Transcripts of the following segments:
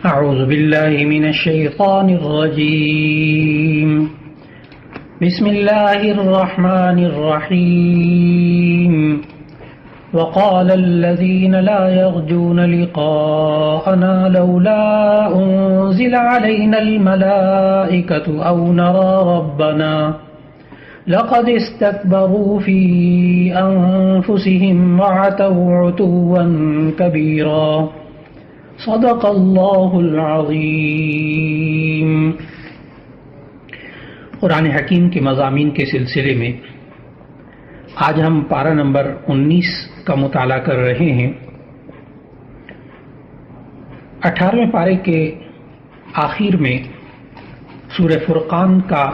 أعوذ بالله من الشيطان الرجيم. بسم الله الرحمن الرحيم. وقال الذين لا يرجون لقاءنا لولا أنزل علينا الملائكة أو نرى ربنا لقد استكبروا في أنفسهم وعتوا عتوا كبيرا. صدق اللہ العظیم. قرآن حکیم کے مضامین کے سلسلے میں آج ہم پارہ نمبر 19 کا مطالعہ کر رہے ہیں. 18ویں پارے کے آخر میں سورہ فرقان کا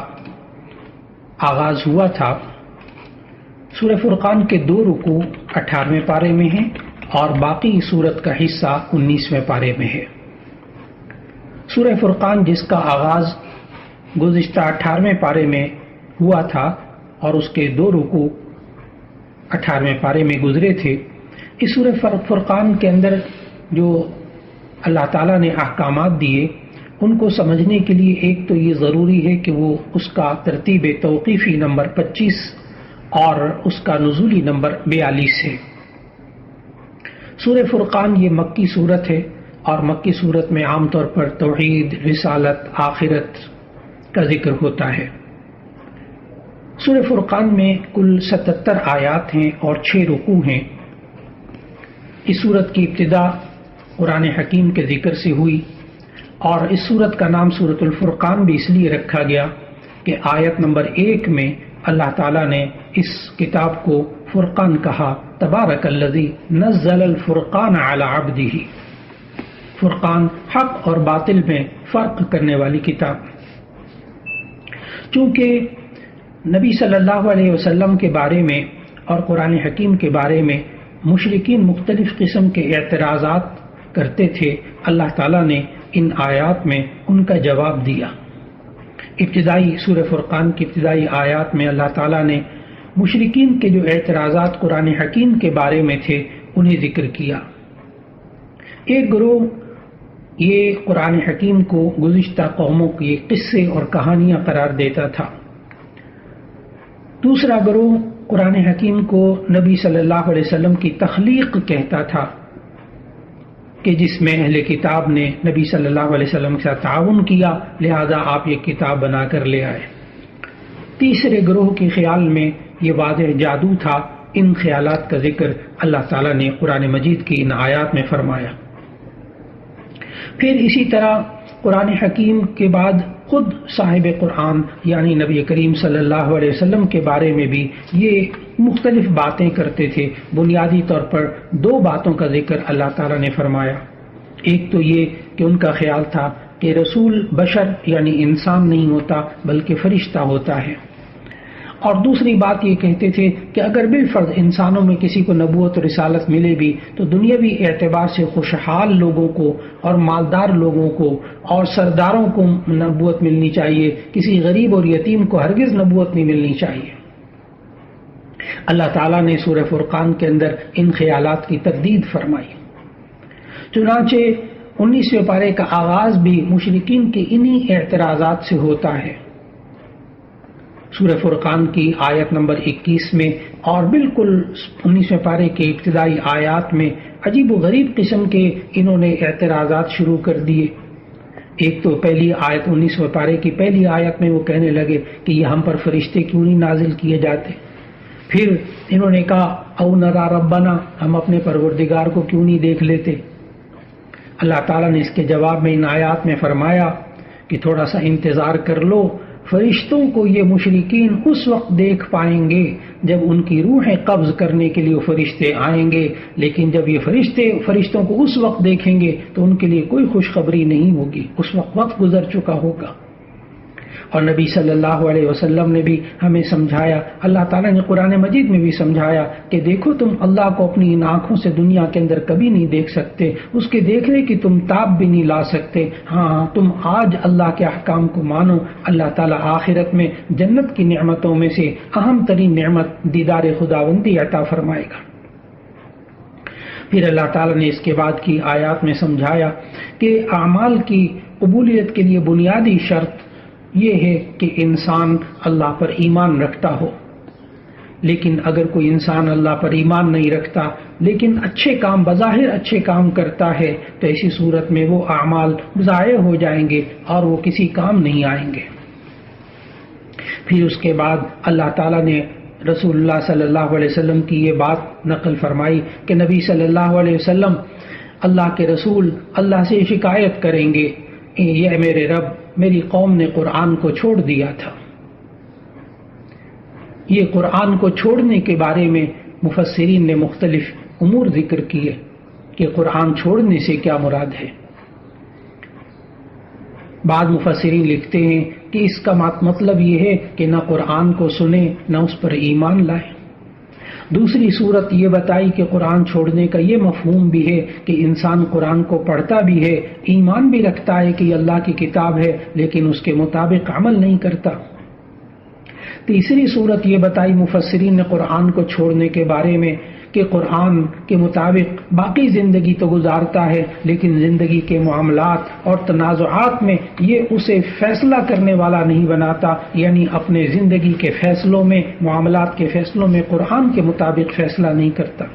آغاز ہوا تھا. سورہ فرقان کے 2 رکوع 18ویں پارے میں ہیں اور باقی صورت کا حصہ 19ویں پارے میں ہے. سورہ فرقان جس کا آغاز گزشتہ 18ویں پارے میں ہوا تھا اور اس کے 2 رکوع 18ویں پارے میں گزرے تھے. اس سورہ فرقان کے اندر جو اللہ تعالیٰ نے احکامات دیے ان کو سمجھنے کے لیے ایک تو یہ ضروری ہے کہ وہ اس کا ترتیب توقیفی نمبر 25 اور اس کا نزولی نمبر 42 ہے. سورہ فرقان یہ مکی صورت ہے اور مکی صورت میں عام طور پر توحید، رسالت، آخرت کا ذکر ہوتا ہے. سورہ فرقان میں کل 77 آیات ہیں اور 6 رکوع ہیں. اس صورت کی ابتدا قرآن حکیم کے ذکر سے ہوئی اور اس صورت کا نام سورۃ الفرقان بھی اس لیے رکھا گیا کہ آیت نمبر 1 میں اللہ تعالیٰ نے اس کتاب کو فرقان کہا. تبارک الذی نزل الفرقان علی عبدہ. فرقان حق اور باطل میں فرق کرنے والی کتاب. چونکہ نبی صلی اللہ علیہ وسلم کے بارے میں اور قرآن حکیم کے بارے میں مشرکین مختلف قسم کے اعتراضات کرتے تھے، اللہ تعالیٰ نے ان آیات میں ان کا جواب دیا. ابتدائی سورہ فرقان کی ابتدائی آیات میں اللہ تعالیٰ نے مشرکین کے جو اعتراضات قرآن حکیم کے بارے میں تھے انہیں ذکر کیا. ایک گروہ یہ قرآن حکیم کو گزشتہ قوموں کے قصے اور کہانیاں قرار دیتا تھا. دوسرا گروہ قرآن حکیم کو نبی صلی اللہ علیہ وسلم کی تخلیق کہتا تھا کہ جس میں اہل کتاب نے نبی صلی اللہ علیہ وسلم کے ساتھ تعاون کیا، لہذا آپ یہ کتاب بنا کر لے آئے. تیسرے گروہ کے خیال میں یہ واضح جادو تھا. ان خیالات کا ذکر اللہ تعالیٰ نے قرآن مجید کی ان آیات میں فرمایا. پھر اسی طرح قرآن حکیم کے بعد خود صاحب قرآن یعنی نبی کریم صلی اللہ علیہ وسلم کے بارے میں بھی یہ مختلف باتیں کرتے تھے. بنیادی طور پر 2 باتوں کا ذکر اللہ تعالیٰ نے فرمایا. ایک تو یہ کہ ان کا خیال تھا کہ رسول بشر یعنی انسان نہیں ہوتا بلکہ فرشتہ ہوتا ہے. اور دوسری بات یہ کہتے تھے کہ اگر بالفرض انسانوں میں کسی کو نبوت و رسالت ملے بھی تو دنیاوی اعتبار سے خوشحال لوگوں کو اور مالدار لوگوں کو اور سرداروں کو نبوت ملنی چاہیے، کسی غریب اور یتیم کو ہرگز نبوت نہیں ملنی چاہیے. اللہ تعالیٰ نے سورہ فرقان کے اندر ان خیالات کی تردید فرمائی. چنانچہ 19ویں پارے کا آغاز بھی مشرکین کے انہی اعتراضات سے ہوتا ہے. سورہ فرقان کی آیت نمبر 21 میں اور بالکل 19ویں پارے کے ابتدائی آیات میں عجیب و غریب قسم کے انہوں نے اعتراضات شروع کر دیے. ایک تو پہلی آیت 19ویں پارے کی پہلی آیت میں وہ کہنے لگے کہ یہ ہم پر فرشتے کیوں نہیں نازل کیے جاتے. پھر انہوں نے کہا او نرا ربنا، ہم اپنے پروردگار کو کیوں نہیں دیکھ لیتے. اللہ تعالیٰ نے اس کے جواب میں ان آیات میں فرمایا کہ تھوڑا سا انتظار کر لو، فرشتوں کو یہ مشرکین اس وقت دیکھ پائیں گے جب ان کی روحیں قبض کرنے کے لیے وہ فرشتے آئیں گے، لیکن جب یہ فرشتوں کو اس وقت دیکھیں گے تو ان کے لیے کوئی خوشخبری نہیں ہوگی، اس وقت گزر چکا ہوگا. اور نبی صلی اللہ علیہ وسلم نے بھی ہمیں سمجھایا، اللہ تعالیٰ نے قرآن مجید میں بھی سمجھایا کہ دیکھو تم اللہ کو اپنی ان آنکھوں سے دنیا کے اندر کبھی نہیں دیکھ سکتے، اس کے دیکھنے کی تم تاب بھی نہیں لا سکتے. ہاں تم آج اللہ کے احکام کو مانو، اللہ تعالیٰ آخرت میں جنت کی نعمتوں میں سے اہم ترین نعمت دیدار خداوندی عطا فرمائے گا. پھر اللہ تعالیٰ نے اس کے بعد کی آیات میں سمجھایا کہ اعمال کی قبولیت کے لیے بنیادی شرط یہ ہے کہ انسان اللہ پر ایمان رکھتا ہو. لیکن اگر کوئی انسان اللہ پر ایمان نہیں رکھتا لیکن اچھے کام بظاہر اچھے کام کرتا ہے تو ایسی صورت میں وہ اعمال ضائع ہو جائیں گے اور وہ کسی کام نہیں آئیں گے. پھر اس کے بعد اللہ تعالیٰ نے رسول اللہ صلی اللہ علیہ وسلم کی یہ بات نقل فرمائی کہ نبی صلی اللہ علیہ وسلم اللہ کے رسول اللہ سے شکایت کریں گے یہ میرے رب میری قوم نے قرآن کو چھوڑ دیا تھا. یہ قرآن کو چھوڑنے کے بارے میں مفسرین نے مختلف امور ذکر کیے کہ قرآن چھوڑنے سے کیا مراد ہے. بعض مفسرین لکھتے ہیں کہ اس کا مطلب یہ ہے کہ نہ قرآن کو سنیں نہ اس پر ایمان لائیں. دوسری صورت یہ بتائی کہ قرآن چھوڑنے کا یہ مفہوم بھی ہے کہ انسان قرآن کو پڑھتا بھی ہے ایمان بھی رکھتا ہے کہ یہ اللہ کی کتاب ہے لیکن اس کے مطابق عمل نہیں کرتا. تیسری صورت یہ بتائی مفسرین نے قرآن کو چھوڑنے کے بارے میں کہ قرآن کے مطابق باقی زندگی تو گزارتا ہے لیکن زندگی کے معاملات اور تنازعات میں یہ اسے فیصلہ کرنے والا نہیں بناتا، یعنی اپنے زندگی کے فیصلوں میں معاملات کے فیصلوں میں قرآن کے مطابق فیصلہ نہیں کرتا.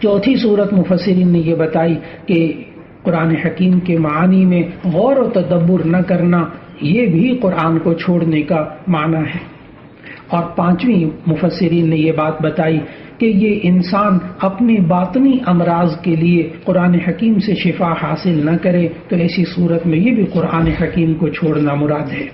چوتھی صورت مفسرین نے یہ بتائی کہ قرآن حکیم کے معانی میں غور و تدبر نہ کرنا یہ بھی قرآن کو چھوڑنے کا معنی ہے. اور پانچویں مفسرین نے یہ بات بتائی کہ یہ انسان اپنی باطنی امراض کے لیے قرآن حکیم سے شفا حاصل نہ کرے تو ایسی صورت میں یہ بھی قرآن حکیم کو چھوڑنا مراد ہے.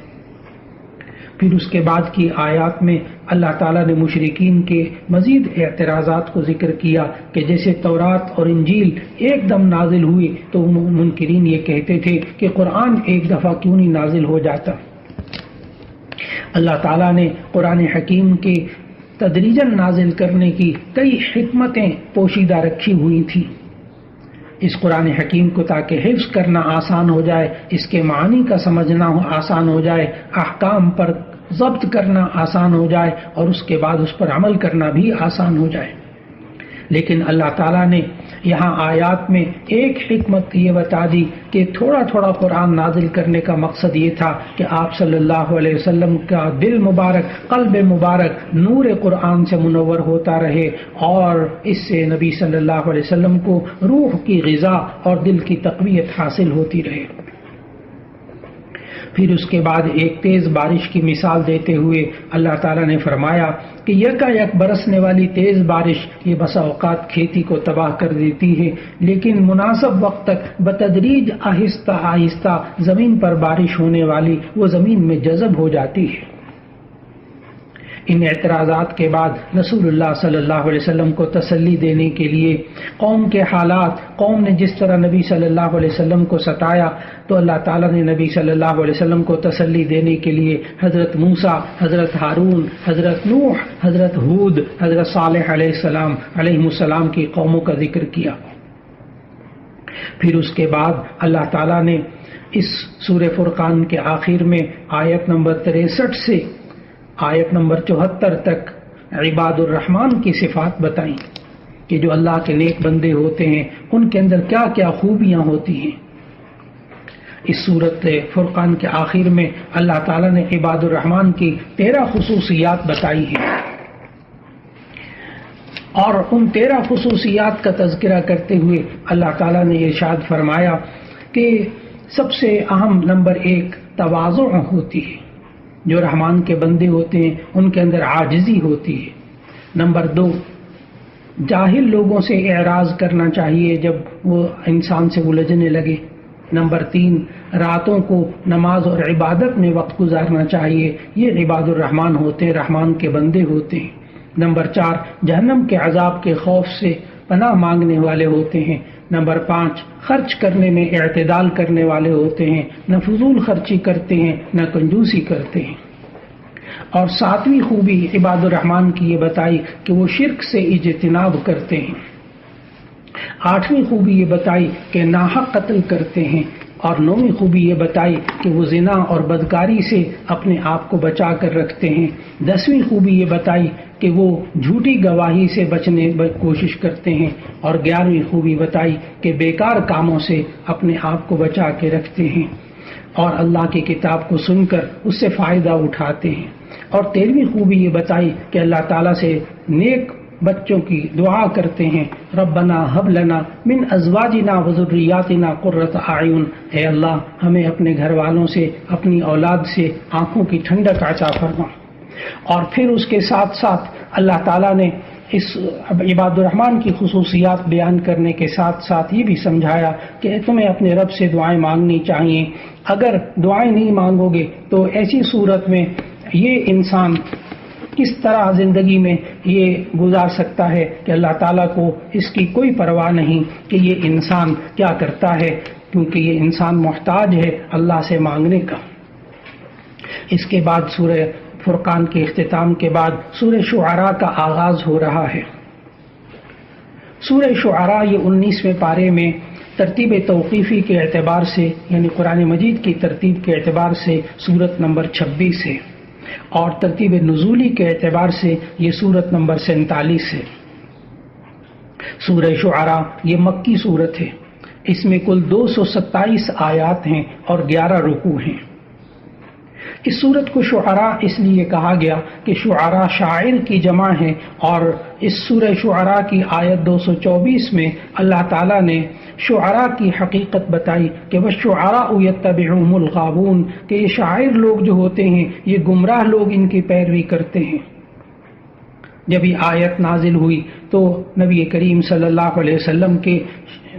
پھر اس کے بعد کی آیات میں اللہ تعالیٰ نے مشرکین کے مزید اعتراضات کو ذکر کیا کہ جیسے تورات اور انجیل ایک دم نازل ہوئی تو منکرین یہ کہتے تھے کہ قرآن ایک دفعہ کیوں نہیں نازل ہو جاتا. اللہ تعالیٰ نے قرآن حکیم کے تدریجاً نازل کرنے کی کئی حکمتیں پوشیدہ رکھی ہوئی تھیں. اس قرآن حکیم کو تاکہ حفظ کرنا آسان ہو جائے، اس کے معنی کا سمجھنا آسان ہو جائے، احکام پر ضبط کرنا آسان ہو جائے اور اس کے بعد اس پر عمل کرنا بھی آسان ہو جائے. لیکن اللہ تعالیٰ نے یہاں آیات میں ایک حکمت یہ بتا دی کہ تھوڑا تھوڑا قرآن نازل کرنے کا مقصد یہ تھا کہ آپ صلی اللہ علیہ وسلم کا دل مبارک قلب مبارک نور قرآن سے منور ہوتا رہے اور اس سے نبی صلی اللہ علیہ وسلم کو روح کی غذا اور دل کی تقویت حاصل ہوتی رہے. پھر اس کے بعد ایک تیز بارش کی مثال دیتے ہوئے اللہ تعالیٰ نے فرمایا کہ یکا یک برسنے والی تیز بارش یہ بسا اوقات کھیتی کو تباہ کر دیتی ہے، لیکن مناسب وقت تک بتدریج آہستہ آہستہ زمین پر بارش ہونے والی وہ زمین میں جذب ہو جاتی ہے. ان اعتراضات کے بعد رسول اللہ صلی اللہ علیہ وسلم کو تسلی دینے کے لیے قوم کے حالات، قوم نے جس طرح نبی صلی اللہ علیہ وسلم کو ستایا تو اللہ تعالیٰ نے نبی صلی اللہ علیہ وسلم کو تسلی دینے کے لیے حضرت موسیٰ، حضرت ہارون، حضرت نوح، حضرت ہود، حضرت صالح علیہ السلام کی قوموں کا ذکر کیا. پھر اس کے بعد اللہ تعالیٰ نے اس سورہ فرقان کے آخر میں آیت نمبر 63 سے آیت نمبر 74 تک عباد الرحمن کی صفات بتائیں کہ جو اللہ کے نیک بندے ہوتے ہیں ان کے اندر کیا کیا خوبیاں ہوتی ہیں. اس سورت فرقان کے آخر میں اللہ تعالیٰ نے عباد الرحمن کی 13 خصوصیات بتائی ہیں اور ان 13 خصوصیات کا تذکرہ کرتے ہوئے اللہ تعالیٰ نے ارشاد فرمایا کہ سب سے اہم نمبر 1 تواضع ہوتی ہے. جو رحمان کے بندے ہوتے ہیں ان کے اندر عاجزی ہوتی ہے. نمبر 2 جاہل لوگوں سے اعراض کرنا چاہیے جب وہ انسان سے الجھنے لگے. نمبر 3 راتوں کو نماز اور عبادت میں وقت گزارنا چاہیے. یہ عباد الرحمن ہوتے ہیں، رحمان کے بندے ہوتے ہیں. نمبر 4 جہنم کے عذاب کے خوف سے پناہ مانگنے والے ہوتے ہیں. نمبر 5 خرچ کرنے میں اعتدال کرنے والے ہوتے ہیں، نہ فضول خرچی کرتے ہیں نہ کنجوسی کرتے ہیں. اور 7ویں خوبی عباد الرحمن کی یہ بتائی کہ وہ شرک سے اجتناب کرتے ہیں. 8ویں خوبی یہ بتائی کہ ناحق قتل کرتے ہیں. اور 9ویں خوبی یہ بتائی کہ وہ زنا اور بدکاری سے اپنے آپ کو بچا کر رکھتے ہیں۔ 10ویں خوبی یہ بتائی کہ وہ جھوٹی گواہی سے بچنے کوشش کرتے ہیں، اور 11ویں خوبی بتائی کہ بیکار کاموں سے اپنے آپ کو بچا کے رکھتے ہیں اور اللہ کی کتاب کو سن کر اس سے فائدہ اٹھاتے ہیں۔ اور 13ویں خوبی یہ بتائی کہ اللہ تعالیٰ سے نیک بچوں کی دعا کرتے ہیں، ربنا ہب لنا من ازواجنا وذریاتنا قرۃ اعین، اے اللہ ہمیں اپنے گھر والوں سے، اپنی اولاد سے آنکھوں کی ٹھنڈک عطا فرما۔ اور پھر اس کے ساتھ ساتھ اللہ تعالیٰ نے اس عباد الرحمن کی خصوصیات بیان کرنے کے ساتھ ساتھ یہ بھی سمجھایا کہ تمہیں اپنے رب سے دعائیں مانگنی چاہیے۔ اگر دعائیں نہیں مانگو گے تو ایسی صورت میں یہ انسان کس طرح زندگی میں یہ گزار سکتا ہے کہ اللہ تعالیٰ کو اس کی کوئی پرواہ نہیں کہ یہ انسان کیا کرتا ہے، کیونکہ یہ انسان محتاج ہے اللہ سے مانگنے کا۔ اس کے بعد سورہ فرقان کے اختتام کے بعد سورہ شعراء کا آغاز ہو رہا ہے۔ سورہ شعراء یہ 19ویں پارے میں ترتیب توقیفی کے اعتبار سے، یعنی قرآن مجید کی ترتیب کے اعتبار سے سورت نمبر 26 ہے، اور ترتیب نزولی کے اعتبار سے یہ سورت نمبر 47 ہے۔ سورہ شعراء یہ مکی سورت ہے، اس میں کل 227 آیات ہیں اور 11 رکوع ہیں۔ اس سورت کو شعراء اس لیے کہا گیا کہ شعراء شاعر کی جمع ہے، اور اس سورہ شعراء کی آیت 224 میں اللہ تعالیٰ نے شعراء کی حقیقت بتائی کہ وَالشُّعَرَاءُ يَتَّبِعُهُمُ الْغَاوُونَ، کہ یہ شاعر لوگ جو ہوتے ہیں یہ گمراہ لوگ ان کی پیروی کرتے ہیں۔ جب یہ آیت نازل ہوئی تو نبی کریم صلی اللہ علیہ وسلم کے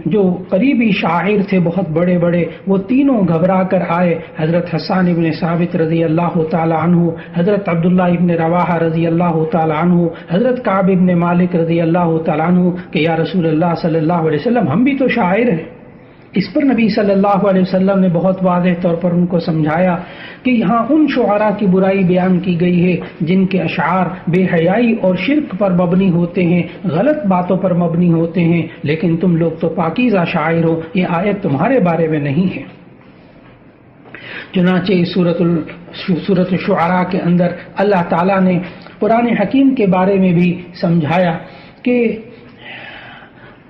جو قریبی شاعر تھے بہت بڑے بڑے، وہ تینوں گھبرا کر آئے، حضرت حسان ابن ثابت رضی اللہ تعالی عنہ، حضرت عبداللہ ابن رواحہ رضی اللہ تعالی عنہ، حضرت کعب ابن مالک رضی اللہ تعالی عنہ کہ یا رسول اللہ صلی اللہ علیہ وسلم ہم بھی تو شاعر ہیں۔ اس پر نبی صلی اللہ علیہ وسلم نے بہت واضح طور پر ان کو سمجھایا کہ یہاں ان شعراء کی برائی بیان کی گئی ہے جن کے اشعار بے حیائی اور شرک پر مبنی ہوتے ہیں، غلط باتوں پر مبنی ہوتے ہیں، لیکن تم لوگ تو پاکیزہ شاعر ہو، یہ آیت تمہارے بارے میں نہیں ہے۔ چنانچہ سورۃ الشعراء کے اندر اللہ تعالیٰ نے قرآن حکیم کے بارے میں بھی سمجھایا کہ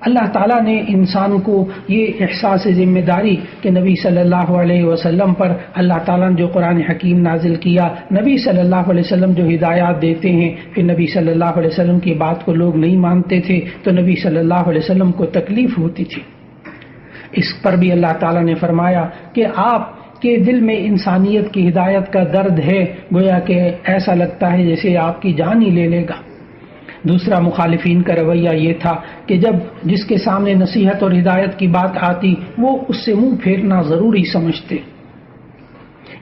اللہ تعالیٰ نے انسان کو یہ احساس ذمہ داری کہ نبی صلی اللہ علیہ وسلم پر اللہ تعالیٰ نے جو قرآن حکیم نازل کیا، نبی صلی اللہ علیہ وسلم جو ہدایات دیتے ہیں، پھر نبی صلی اللہ علیہ وسلم کی بات کو لوگ نہیں مانتے تھے تو نبی صلی اللہ علیہ وسلم کو تکلیف ہوتی تھی۔ اس پر بھی اللہ تعالیٰ نے فرمایا کہ آپ کے دل میں انسانیت کی ہدایت کا درد ہے، گویا کہ ایسا لگتا ہے جیسے آپ کی جان ہی لے لے گا۔ دوسرا مخالفین کا رویہ یہ تھا کہ جب جس کے سامنے نصیحت اور ہدایت کی بات آتی وہ اس سے منہ پھیرنا ضروری سمجھتے۔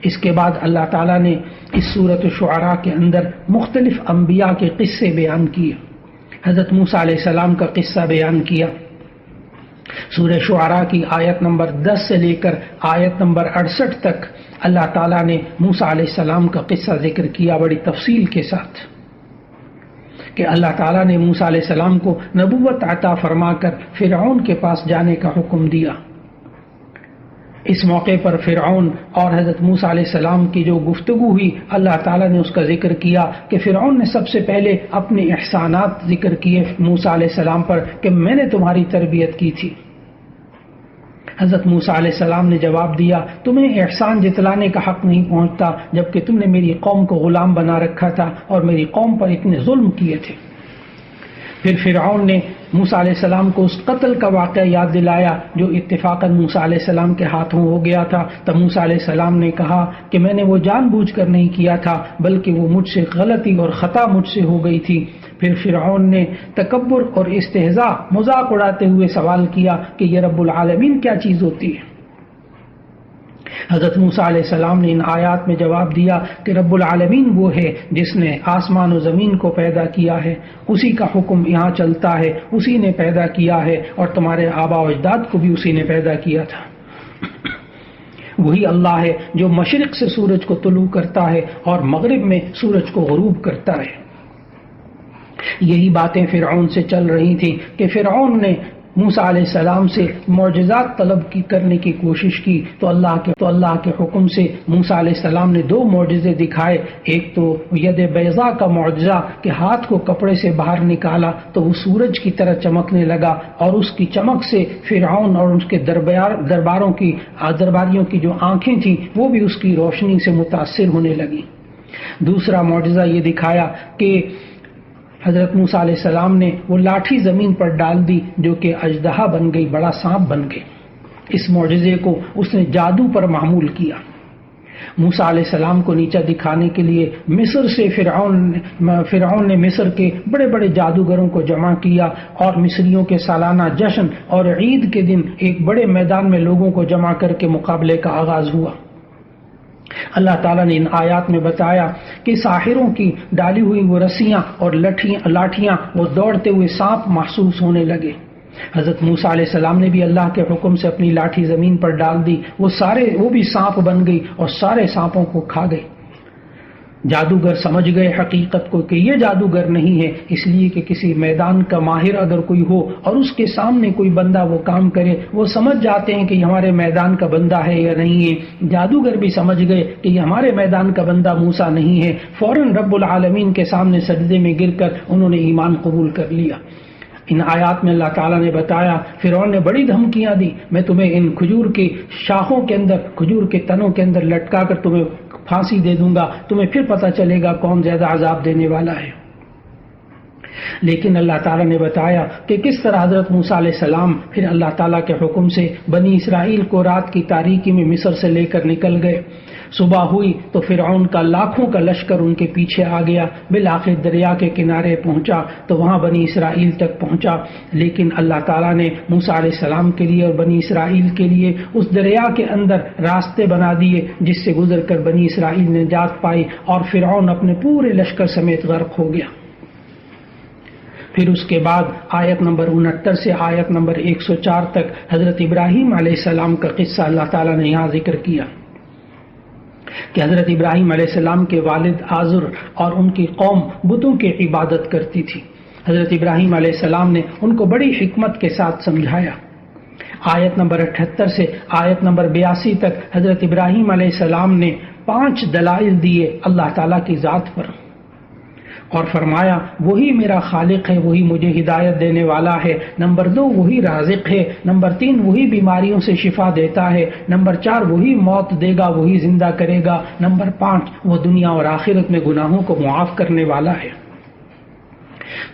اس کے بعد اللہ تعالیٰ نے اس سورۃ الشعراء کے اندر مختلف انبیاء کے قصے بیان کیے۔ حضرت موسیٰ علیہ السلام کا قصہ بیان کیا۔ سورہ شعراء کی آیت نمبر 10 سے لے کر آیت نمبر 68 تک اللہ تعالیٰ نے موسیٰ علیہ السلام کا قصہ ذکر کیا بڑی تفصیل کے ساتھ، کہ اللہ تعالیٰ نے موسیٰ علیہ السلام کو نبوت عطا فرما کر فرعون کے پاس جانے کا حکم دیا۔ اس موقع پر فرعون اور حضرت موسیٰ علیہ السلام کی جو گفتگو ہوئی، اللہ تعالیٰ نے اس کا ذکر کیا کہ فرعون نے سب سے پہلے اپنے احسانات ذکر کیے موسیٰ علیہ السلام پر کہ میں نے تمہاری تربیت کی تھی۔ حضرت موسیٰ علیہ السلام نے جواب دیا تمہیں احسان جتلانے کا حق نہیں پہنچتا جبکہ تم نے میری قوم کو غلام بنا رکھا تھا اور میری قوم پر اتنے ظلم کیے تھے۔ پھر فرعون نے موسیٰ علیہ السلام کو اس قتل کا واقعہ یاد دلایا جو اتفاقاً موسیٰ علیہ السلام کے ہاتھوں ہو گیا تھا۔ تب موسیٰ علیہ السلام نے کہا کہ میں نے وہ جان بوجھ کر نہیں کیا تھا بلکہ وہ مجھ سے غلطی اور خطا مجھ سے ہو گئی تھی۔ پھر فرعون نے تکبر اور استہزاء مذاق اڑاتے ہوئے سوال کیا کہ یہ رب العالمین کیا چیز ہوتی ہے؟ حضرت موسیٰ علیہ السلام نے ان آیات میں جواب دیا کہ رب العالمین وہ ہے جس نے آسمان و زمین کو پیدا کیا ہے، اسی کا حکم یہاں چلتا ہے، اسی نے پیدا کیا ہے اور تمہارے آبا و اجداد کو بھی اسی نے پیدا کیا تھا۔ وہی اللہ ہے جو مشرق سے سورج کو طلوع کرتا ہے اور مغرب میں سورج کو غروب کرتا ہے۔ یہی باتیں فرعون سے چل رہی تھیں کہ فرعون نے موسیٰ علیہ السلام سے معجزات طلب کرنے کی کوشش کی تو اللہ کے حکم سے موسیٰ علیہ السلام نے 2 معجزے دکھائے. ایک تو ید بیضا کا معجزہ کہ ہاتھ کو کپڑے سے باہر نکالا تو وہ سورج کی طرح چمکنے لگا اور اس کی چمک سے فرعون اور اس کے درباریوں کی جو آنکھیں تھیں وہ بھی اس کی روشنی سے متاثر ہونے لگی. دوسرا معجزہ یہ دکھایا کہ حضرت موسیٰ علیہ السلام نے وہ لاٹھی زمین پر ڈال دی جو کہ اژدہا بن گئی، بڑا سانپ بن گئی. اس معجزے کو اس نے جادو پر معمول کیا. موسیٰ علیہ السلام کو نیچا دکھانے کے لیے مصر سے فرعون نے مصر کے بڑے بڑے جادوگروں کو جمع کیا اور مصریوں کے سالانہ جشن اور عید کے دن ایک بڑے میدان میں لوگوں کو جمع کر کے مقابلے کا آغاز ہوا. اللہ تعالیٰ نے ان آیات میں بتایا کہ ساحروں کی ڈالی ہوئی وہ رسیاں اور لاٹھیاں وہ دوڑتے ہوئے سانپ محسوس ہونے لگے. حضرت موسیٰ علیہ السلام نے بھی اللہ کے حکم سے اپنی لاٹھی زمین پر ڈال دی، وہ بھی سانپ بن گئی اور سارے سانپوں کو کھا گئی. جادوگر سمجھ گئے حقیقت کو کہ یہ جادوگر نہیں ہے، اس لیے کہ کسی میدان کا ماہر اگر کوئی ہو اور اس کے سامنے کوئی بندہ وہ کام کرے وہ سمجھ جاتے ہیں کہ یہ ہمارے میدان کا بندہ ہے یا نہیں ہے. جادوگر بھی سمجھ گئے کہ یہ ہمارے میدان کا بندہ موسیٰ نہیں ہے. فوراً رب العالمین کے سامنے سجدے میں گر کر انہوں نے ایمان قبول کر لیا. ان آیات میں اللہ تعالیٰ نے بتایا فرعون نے بڑی دھمکیاں دی، میں تمہیں ان کھجور کی شاخوں کے اندر، کھجور کے تنوں کے اندر لٹکا کر تمہیں پھانسی دے دوں گا، تمہیں پھر پتہ چلے گا کون زیادہ عذاب دینے والا ہے. لیکن اللہ تعالیٰ نے بتایا کہ کس طرح حضرت موسیٰ علیہ السلام پھر اللہ تعالیٰ کے حکم سے بنی اسرائیل کو رات کی تاریکی میں مصر سے لے کر نکل گئے. صبح ہوئی تو فرعون کا لاکھوں کا لشکر ان کے پیچھے آ گیا. بالآخر دریا کے کنارے پہنچا تو وہاں بنی اسرائیل تک پہنچا. لیکن اللہ تعالیٰ نے موسیٰ علیہ السلام کے لیے اور بنی اسرائیل کے لیے اس دریا کے اندر راستے بنا دیے جس سے گزر کر بنی اسرائیل نے نجات پائی اور فرعون اپنے پورے لشکر سمیت غرق ہو گیا. پھر اس کے بعد آیت نمبر 69 سے آیت نمبر 104 تک حضرت ابراہیم علیہ السلام کا قصہ اللہ تعالیٰ نے یہاں ذکر کیا کہ حضرت ابراہیم علیہ السلام کے والد آزر اور ان کی قوم بتوں کی عبادت کرتی تھی. حضرت ابراہیم علیہ السلام نے ان کو بڑی حکمت کے ساتھ سمجھایا. آیت نمبر 78 سے آیت نمبر 82 تک حضرت ابراہیم علیہ السلام نے 5 دلائل دیے اللہ تعالیٰ کی ذات پر اور فرمایا وہی میرا خالق ہے، وہی مجھے ہدایت دینے والا ہے. نمبر 2 وہی رازق ہے. نمبر 3 وہی بیماریوں سے شفا دیتا ہے. نمبر 4 وہی موت دے گا، وہی زندہ کرے گا. نمبر 5 وہ دنیا اور آخرت میں گناہوں کو معاف کرنے والا ہے.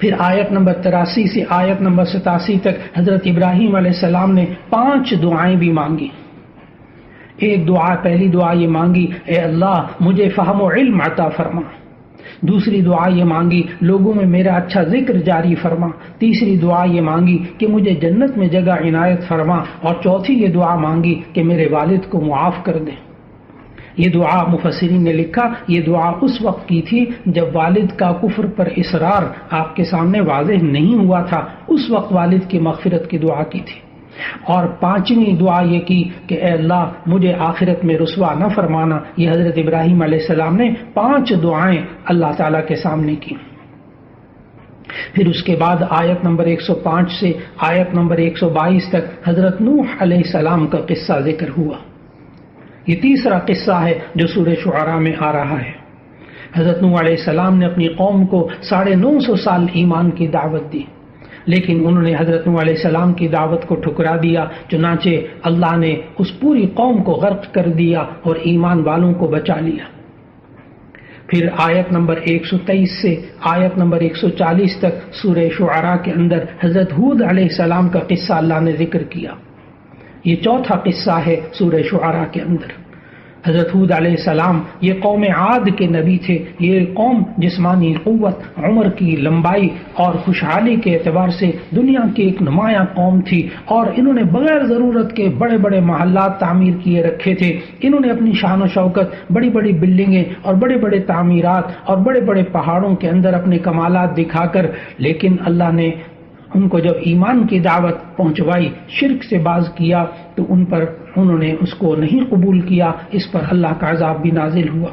پھر آیت نمبر 83 سے آیت نمبر 87 تک حضرت ابراہیم علیہ السلام نے 5 دعائیں بھی مانگی. ایک دعا، پہلی دعا یہ مانگی اے اللہ مجھے فہم و علم عطا فرما. دوسری دعا یہ مانگی لوگوں میں میرا اچھا ذکر جاری فرما. تیسری دعا یہ مانگی کہ مجھے جنت میں جگہ عنایت فرما. اور چوتھی یہ دعا مانگی کہ میرے والد کو معاف کر دے. یہ دعا مفسرین نے لکھا یہ دعا اس وقت کی تھی جب والد کا کفر پر اصرار آپ کے سامنے واضح نہیں ہوا تھا، اس وقت والد کی مغفرت کی دعا کی تھی. اور 5ویں دعا یہ کی کہ اے اللہ مجھے آخرت میں رسوا نہ فرمانا. یہ حضرت ابراہیم علیہ السلام نے 5 دعائیں اللہ تعالیٰ کے سامنے کی. پھر اس کے بعد آیت نمبر 105 سے آیت نمبر 122 تک حضرت نوح علیہ السلام کا قصہ ذکر ہوا. یہ تیسرا قصہ ہے جو سورہ شعراء میں آ رہا ہے. حضرت نوح علیہ السلام نے اپنی قوم کو 950 سال ایمان کی دعوت دی، لیکن انہوں نے حضرت نوح علیہ السلام کی دعوت کو ٹھکرا دیا. چنانچہ اللہ نے اس پوری قوم کو غرق کر دیا اور ایمان والوں کو بچا لیا. پھر آیت نمبر 123 سے آیت نمبر 140 تک سورہ شعراء کے اندر حضرت ہود علیہ السلام کا قصہ اللہ نے ذکر کیا. یہ چوتھا قصہ ہے سورہ شعراء کے اندر. حضرت ہود علیہ السلام یہ قوم عاد کے نبی تھے. یہ قوم جسمانی قوت، عمر کی لمبائی اور خوشحالی کے اعتبار سے دنیا کی ایک نمایاں قوم تھی اور انہوں نے بغیر ضرورت کے بڑے بڑے محلات تعمیر کیے رکھے تھے. انہوں نے اپنی شان و شوکت، بڑی بڑی بلڈنگیں اور بڑے بڑے تعمیرات اور بڑے بڑے پہاڑوں کے اندر اپنے کمالات دکھا کر، لیکن اللہ نے ان کو جب ایمان کی دعوت پہنچوائی، شرک سے باز کیا تو انہوں نے اس کو نہیں قبول کیا. اس پر اللہ کا عذاب بھی نازل ہوا.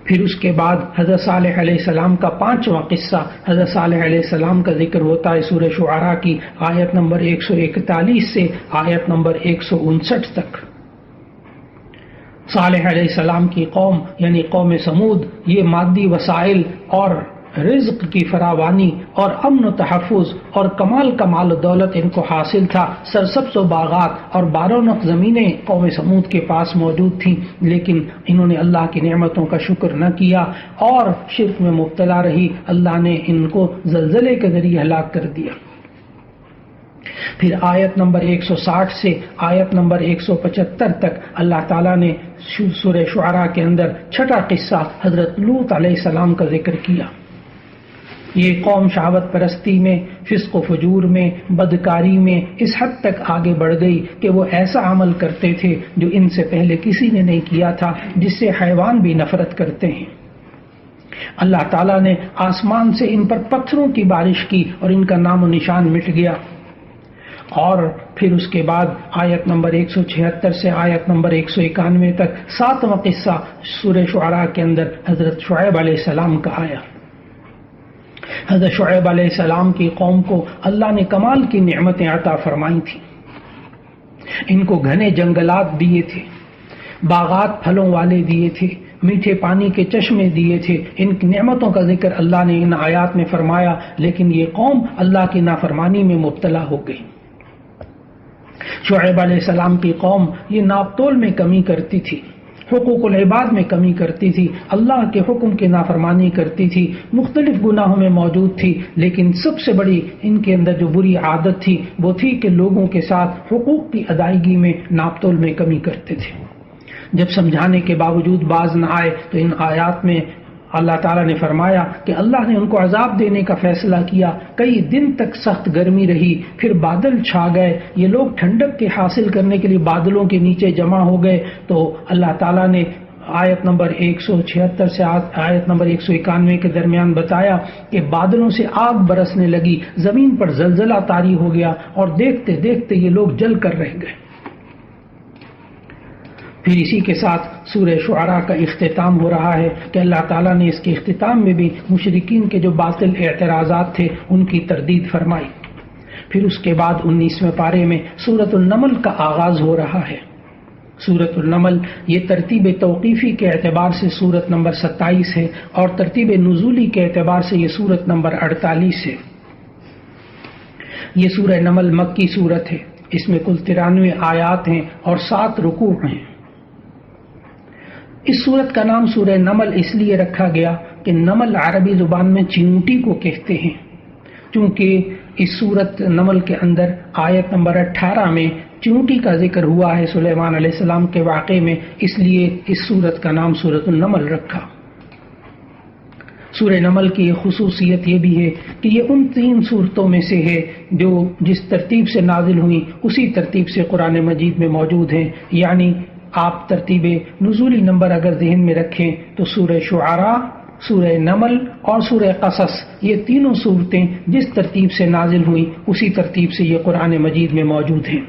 پھر اس کے بعد حضرت صالح علیہ السلام کا 5واں قصہ حضرت صالح علیہ السلام کا ذکر ہوتا ہے سورہ شعراء کی آیت نمبر 141 سے آیت نمبر 159 تک۔ صالح علیہ السلام کی قوم یعنی قوم سمود، یہ مادی وسائل اور رزق کی فراوانی اور امن و تحفظ اور کمال و دولت ان کو حاصل تھا۔ سرسبز و باغات اور بارونق زمینیں قوم سمود کے پاس موجود تھیں، لیکن انہوں نے اللہ کی نعمتوں کا شکر نہ کیا اور شرک میں مبتلا رہی۔ اللہ نے ان کو زلزلے کے ذریعے ہلاک کر دیا۔ پھر آیت نمبر 160 سے آیت نمبر 175 تک اللہ تعالیٰ نے سورہ شعراء کے اندر 6واں قصہ حضرت لوط علیہ السلام کا ذکر کیا۔ یہ قوم شہوت پرستی میں، فسق و فجور میں، بدکاری میں اس حد تک آگے بڑھ گئی کہ وہ ایسا عمل کرتے تھے جو ان سے پہلے کسی نے نہیں کیا تھا، جس سے حیوان بھی نفرت کرتے ہیں۔ اللہ تعالیٰ نے آسمان سے ان پر پتھروں کی بارش کی اور ان کا نام و نشان مٹ گیا۔ اور پھر اس کے بعد آیت نمبر 176 سے آیت نمبر 191 تک 7واں قصہ سورہ شعراء کے اندر حضرت شعیب علیہ السلام کا آیا۔ حضرت شعیب علیہ السلام کی قوم کو اللہ نے کمال کی نعمتیں عطا فرمائی تھیں۔ ان کو گھنے جنگلات دیے تھے، باغات پھلوں والے دیے تھے، میٹھے پانی کے چشمے دیے تھے۔ ان نعمتوں کا ذکر اللہ نے ان آیات میں فرمایا، لیکن یہ قوم اللہ کی نافرمانی میں مبتلا ہو گئی۔ شعیب علیہ السلام کی قوم یہ ناپ تول میں کمی کرتی تھی، حقوق العباد میں کمی کرتی تھی، اللہ کے حکم کی نافرمانی کرتی تھی، مختلف گناہوں میں موجود تھی، لیکن سب سے بڑی ان کے اندر جو بری عادت تھی وہ تھی کہ لوگوں کے ساتھ حقوق کی ادائیگی میں ناپ تول میں کمی کرتے تھے۔ جب سمجھانے کے باوجود باز نہ آئے تو ان آیات میں اللہ تعالیٰ نے فرمایا کہ اللہ نے ان کو عذاب دینے کا فیصلہ کیا۔ کئی دن تک سخت گرمی رہی، پھر بادل چھا گئے، یہ لوگ ٹھنڈک کے حاصل کرنے کے لیے بادلوں کے نیچے جمع ہو گئے، تو اللہ تعالیٰ نے آیت نمبر 176 سے آیت نمبر 191 کے درمیان بتایا کہ بادلوں سے آگ برسنے لگی، زمین پر زلزلہ طاری ہو گیا اور دیکھتے دیکھتے یہ لوگ جل کر رہ گئے۔ پھر اسی کے ساتھ سورہ شعراء کا اختتام ہو رہا ہے کہ اللہ تعالیٰ نے اس کے اختتام میں بھی مشرکین کے جو باطل اعتراضات تھے ان کی تردید فرمائی۔ پھر اس کے بعد 19ویں پارے میں سورۃ النمل کا آغاز ہو رہا ہے۔ سورۃ النمل یہ ترتیب توقیفی کے اعتبار سے سورت نمبر 27 ہے اور ترتیب نزولی کے اعتبار سے یہ سورت نمبر 48 ہے۔ یہ سورہ نمل مکی سورت ہے، اس میں کل 93 آیات ہیں اور 7 رکوع ہیں۔ اس سورت کا نام سورہ نمل اس لیے رکھا گیا کہ نمل عربی زبان میں چیونٹی کو کہتے ہیں، چونکہ اس سورت نمل کے اندر آیت نمبر 18 میں چیونٹی کا ذکر ہوا ہے سلیمان علیہ السلام کے واقعے میں، اس لیے اس سورت کا نام سورۃ النمل رکھا۔ سورہ نمل کی ایک خصوصیت یہ بھی ہے کہ یہ ان 3 سورتوں میں سے ہے جو جس ترتیب سے نازل ہوئی اسی ترتیب سے قرآن مجید میں موجود ہیں، یعنی آپ ترتیب نزولی نمبر اگر ذہن میں رکھیں تو سورہ شعراء، سورہ نمل اور سورہ قصص، یہ تینوں صورتیں جس ترتیب سے نازل ہوئیں اسی ترتیب سے یہ قرآن مجید میں موجود ہیں۔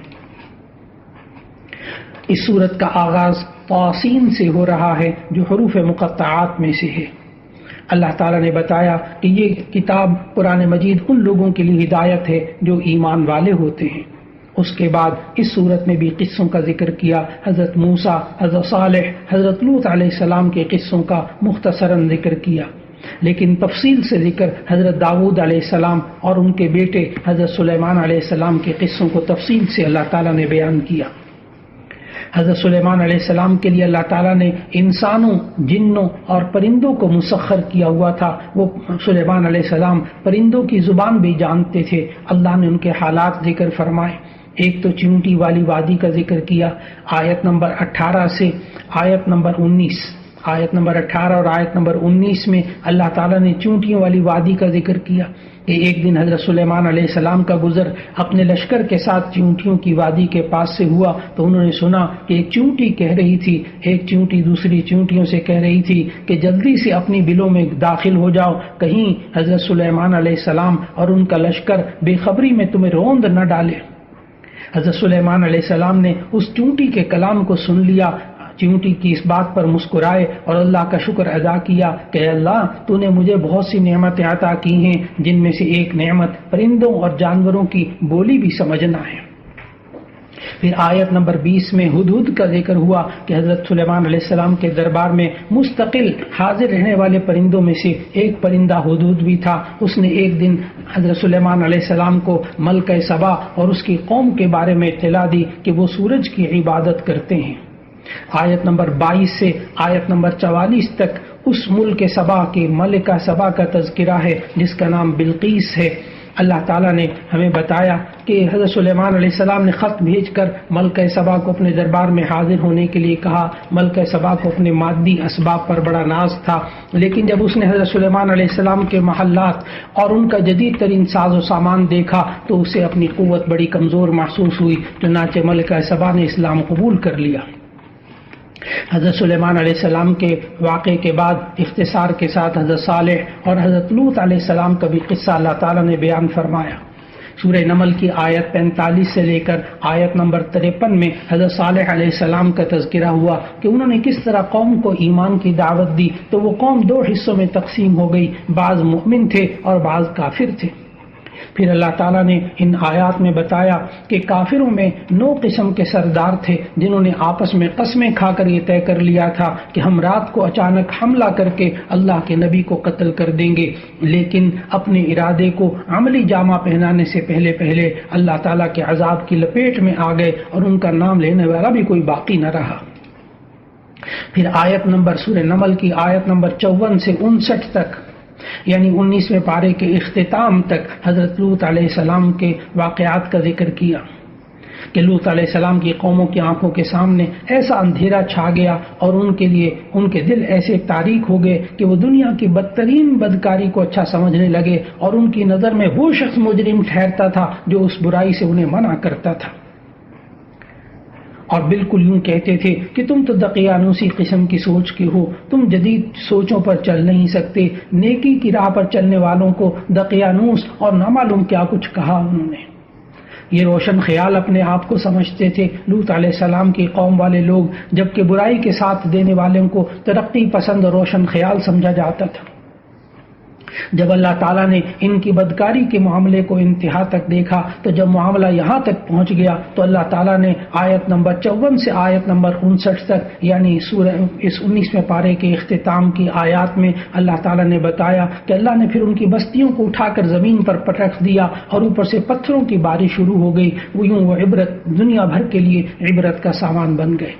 اس سورت کا آغاز طاسین سے ہو رہا ہے جو حروف مقطعات میں سے ہے۔ اللہ تعالیٰ نے بتایا کہ یہ کتاب قرآن مجید ان لوگوں کے لیے ہدایت ہے جو ایمان والے ہوتے ہیں۔ اس کے بعد اس صورت میں بھی قصوں کا ذکر کیا، حضرت موسیٰ، حضرت صالح، حضرت لوط علیہ السلام کے قصوں کا مختصراً ذکر کیا، لیکن تفصیل سے ذکر حضرت داؤد علیہ السلام اور ان کے بیٹے حضرت سلیمان علیہ السلام کے قصوں کو تفصیل سے اللہ تعالیٰ نے بیان کیا۔ حضرت سلیمان علیہ السلام کے لیے اللہ تعالیٰ نے انسانوں، جنوں اور پرندوں کو مسخر کیا ہوا تھا۔ وہ سلیمان علیہ السلام پرندوں کی زبان بھی جانتے تھے۔ اللہ نے ان کے حالات ذکر فرمائے۔ ایک تو چیونٹی والی وادی کا ذکر کیا، آیت نمبر 18 سے آیت نمبر 19، آیت نمبر 18 اور آیت نمبر 19 میں اللہ تعالیٰ نے چیونٹیوں والی وادی کا ذکر کیا کہ ایک دن حضرت سلیمان علیہ السلام کا گزر اپنے لشکر کے ساتھ چیونٹیوں کی وادی کے پاس سے ہوا، تو انہوں نے سنا کہ ایک چیونٹی کہہ رہی تھی، ایک چیونٹی دوسری چیونٹیوں سے کہہ رہی تھی کہ جلدی سے اپنی بلوں میں داخل ہو جاؤ، کہیں حضرت سلیمان علیہ السلام اور ان کا لشکر بے خبری میں تمہیں روند نہ ڈالے۔ حضرت سلیمان علیہ السلام نے اس چیونٹی کے کلام کو سن لیا، چیونٹی کی اس بات پر مسکرائے اور اللہ کا شکر ادا کیا کہ اللہ تو نے مجھے بہت سی نعمتیں عطا کی ہیں، جن میں سے ایک نعمت پرندوں اور جانوروں کی بولی بھی سمجھنا ہے۔ پھر آیت نمبر 20 میں ہدہد کا ذکر ہوا کہ حضرت سلیمان علیہ السلام کے دربار میں مستقل حاضر رہنے والے پرندوں میں سے ایک پرندہ ہدہد بھی تھا۔ اس نے ایک دن حضرت سلیمان علیہ السلام کو ملکہ سبا اور اس کی قوم کے بارے میں اطلاع دی کہ وہ سورج کی عبادت کرتے ہیں۔ آیت نمبر 22 سے آیت نمبر 44 تک اس ملک سبا کے ملکہ سبا کا تذکرہ ہے جس کا نام بلقیس ہے۔ اللہ تعالیٰ نے ہمیں بتایا کہ حضرت سلیمان علیہ السلام نے خط بھیج کر ملکہ سبا کو اپنے دربار میں حاضر ہونے کے لیے کہا۔ ملکہ سبا کو اپنے مادی اسباب پر بڑا ناز تھا، لیکن جب اس نے حضرت سلیمان علیہ السلام کے محلات اور ان کا جدید ترین ساز و سامان دیکھا تو اسے اپنی قوت بڑی کمزور محسوس ہوئی، چنانچہ ملکہ سبا نے اسلام قبول کر لیا۔ حضرت سلیمان علیہ السلام کے واقعے کے بعد اختصار کے ساتھ حضرت صالح اور حضرت لوط علیہ السلام کا بھی قصہ اللہ تعالیٰ نے بیان فرمایا۔ سورہ نمل کی آیت 45 سے لے کر آیت نمبر 53 میں حضرت صالح علیہ السلام کا تذکرہ ہوا کہ انہوں نے کس طرح قوم کو ایمان کی دعوت دی تو وہ قوم دو حصوں میں تقسیم ہو گئی، بعض مؤمن تھے اور بعض کافر تھے۔ پھر اللہ تعالیٰ نے ان آیات میں بتایا کہ کافروں میں 9 قسم کے سردار تھے جنہوں نے آپس میں قسمیں کھا کر یہ طے کر لیا تھا کہ ہم رات کو اچانک حملہ کر کے اللہ کے نبی کو قتل کر دیں گے، لیکن اپنے ارادے کو عملی جامہ پہنانے سے پہلے اللہ تعالیٰ کے عذاب کی لپیٹ میں آ گئے اور ان کا نام لینے والا بھی کوئی باقی نہ رہا۔ پھر آیت نمبر سورہ نمل کی آیت نمبر 54 سے 59 تک یعنی 19ویں پارے کے اختتام تک حضرت لوط علیہ السلام کے واقعات کا ذکر کیا کہ لوط علیہ السلام کی قوموں کی آنکھوں کے سامنے ایسا اندھیرا چھا گیا اور ان کے لیے ان کے دل ایسے تاریک ہو گئے کہ وہ دنیا کی بدترین بدکاری کو اچھا سمجھنے لگے اور ان کی نظر میں وہ شخص مجرم ٹھہرتا تھا جو اس برائی سے انہیں منع کرتا تھا، اور بالکل یوں کہتے تھے کہ تم تو دقیانوسی قسم کی سوچ کے ہو، تم جدید سوچوں پر چل نہیں سکتے۔ نیکی کی راہ پر چلنے والوں کو دقیانوس اور نامعلوم کیا کچھ کہا انہوں نے۔ یہ روشن خیال اپنے آپ کو سمجھتے تھے لوط علیہ السلام کی قوم والے لوگ، جبکہ برائی کے ساتھ دینے والوں کو ترقی پسند اور روشن خیال سمجھا جاتا تھا۔ جب اللہ تعالیٰ نے ان کی بدکاری کے معاملے کو انتہا تک دیکھا تو جب معاملہ یہاں تک پہنچ گیا تو اللہ تعالیٰ نے آیت نمبر 54 سے آیت نمبر 59 تک یعنی سورہ اس 19ویں پارے کے اختتام کی آیات میں اللہ تعالیٰ نے بتایا کہ اللہ نے پھر ان کی بستیوں کو اٹھا کر زمین پر پٹخ دیا اور اوپر سے پتھروں کی بارش شروع ہو گئی، وہ عبرت دنیا بھر کے لیے عبرت کا سامان بن گئے۔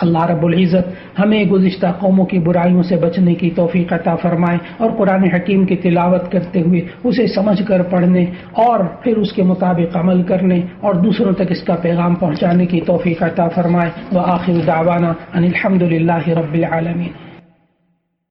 اللہ رب العزت ہمیں گزشتہ قوموں کی برائیوں سے بچنے کی توفیق عطا فرمائے اور قرآن حکیم کی تلاوت کرتے ہوئے اسے سمجھ کر پڑھنے اور پھر اس کے مطابق عمل کرنے اور دوسروں تک اس کا پیغام پہنچانے کی توفیق عطا فرمائے۔ وآخر دعوانا ان الحمد للہ رب العالمین۔